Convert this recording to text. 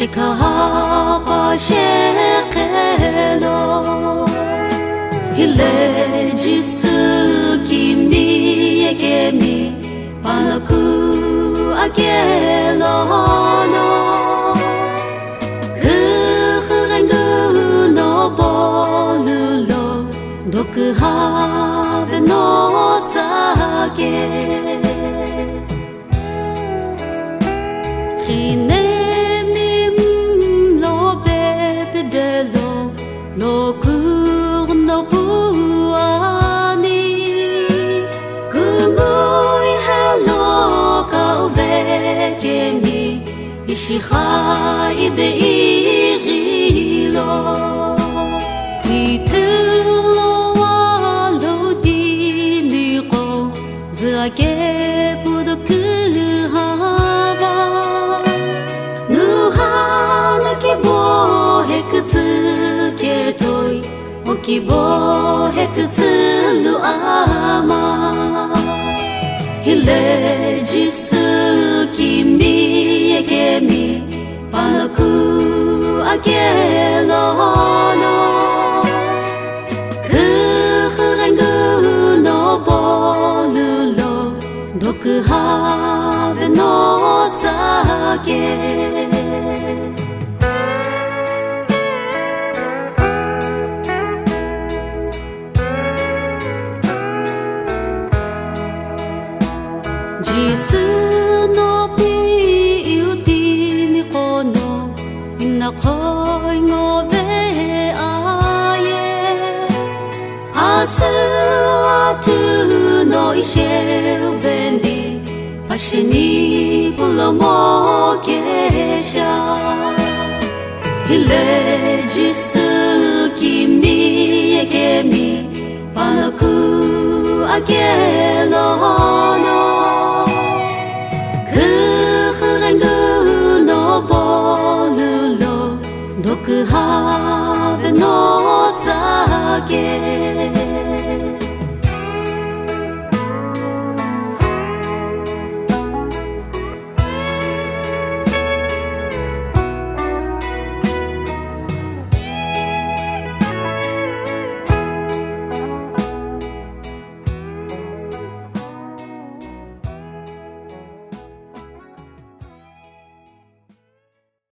شكاها شكلو هلا جيسو كيميه كيمي بانكو أكيلو نو كخرنغو نو بولولو دوكهابه نو ساكي Ishihai de irilo Itulo walo di miro Zage budo kuhava Nuhana kibo hekutsuke toi Okibo hekutsulu ama Hile jisu Kimiye Kemi Panaku Akelo no Kurengu no Bolulo Dokuhave no Sake Jisu Khoi ngove aye asu atu no isheu bendi ashini bulomo kesha hile jisu kimiye kemi panaku akelo no kurengu no Dokuhave no sake